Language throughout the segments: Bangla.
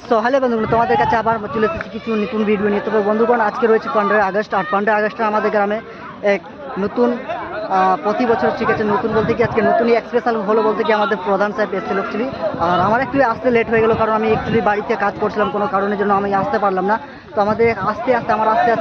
সো হ্যালো বন্ধুগণ, তোমাদের কাছে আবার চলে এসেছি কিছু নতুন ভিডিও নিয়ে। তবে বন্ধুগণ, আজকে রয়েছে 15ই আগস্ট, আর 15ই আগস্টে আমাদের গ্রামে এক নতুন প্রতি বছর ঠিক আছে, নতুন বলতে কি আজকে নতুনই স্পেশাল হলো বলতে কি আমাদের প্রধান সাহেব এসেছিল অ্যাকচুয়ালি। আর আমার একটু আসতে লেট হয়ে গেলো, কারণ আমি অ্যাকচুয়ালি বাড়িতে কাজ করছিলাম, কোনো কারণের জন্য আমি আসতে পারলাম না। তো আমাদের আস্তে আস্তে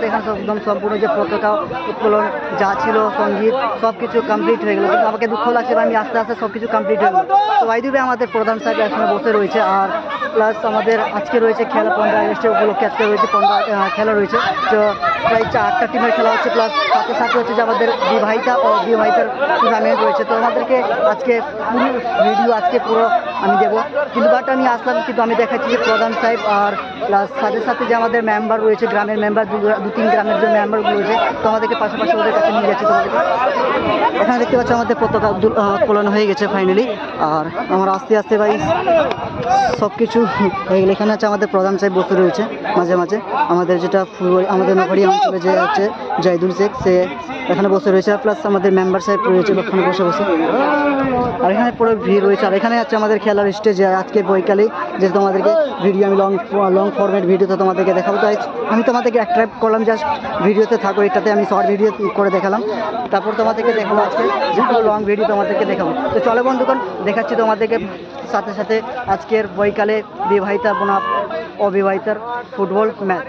এখানে একদম সম্পূর্ণ যে পতাকা উত্তোলন যা ছিল, সঙ্গীত সব কিছু কমপ্লিট হয়ে গেলো। কিন্তু আমাকে দুঃখ লাগছে, আমি আস্তে আস্তে সব কিছু কমপ্লিট হয়ে গেলো। তো ওইদিকে আমাদের প্রধান সাহেব এখানে বসে রয়েছে। আর প্লাস আমাদের আজকে রয়েছে খেলা, 15ই আগস্টের উপলক্ষে আজকে রয়েছে খেলা রয়েছে। তো প্রায় 4টা টিমের খেলা হচ্ছে, প্লাস সাথে সাথে হচ্ছে যে আমাদের বিবাহিতা ও বিবাহিতার টুর্নামেন্ট রয়েছে। তো আমাদেরকে আজকে পুরো ভিডিও আজকে পুরো আমি দেবো, কিন্তু বাট আমি আসলাম, কিন্তু আমি দেখাচ্ছি যে প্রধান সাহেব আর প্লাস সাথে সাথে যে আমাদের মেম্বার রয়েছে, গ্রামের মেম্বার 2-3 গ্রামের যে মেম্বারগুলো রয়েছে, তো আমাদেরকে পাশাপাশি ওদের কাছে নিয়ে যাচ্ছে। তোমাদেরকে এখানে দেখতে পাচ্ছি আমাদের পতাকা উত্তোলন হয়ে গেছে ফাইনালি। আর আমার আস্তে আস্তে ভাই সব কিছু হয়ে গেলে এখানে আছে আমাদের প্রধান সাহেব বসে রয়েছে মাঝে মাঝে। আমাদের যেটা ফুলবাড়ি, আমাদের নগরী অঞ্চলে যে হচ্ছে জাহিদুল শেখ, সে এখানে বসে রয়েছে। প্লাস আমাদের মেম্বার সাহেব রয়েছে ওখানে বসে। আর এখানে পুরো ভিড় রয়েছে। আর এখানে আছে আমাদের খেলার স্টেজে আজকে বৈকালে, যে তোমাদেরকে ভিডিও আমি লং ফরম্যাট ভিডিওতে তোমাদেরকে দেখাবো। তাই আমি তোমাদেরকে অ্যাট্রাক্ট করলাম, জাস্ট ভিডিওতে থাকো, এটাতে আমি শর্ট ভিডিও করে দেখালাম। তারপর তোমাদেরকে দেখাবো আজকে যেগুলো লং ভিডিও তোমাদেরকে দেখাবো। তো চলো বন্ধুগণ, দেখাচ্ছি তোমাদেরকে সাথে সাথে আজকের বৈকালে বিবাহিতা বনাম অবিবাহিতার ফুটবল ম্যাচ।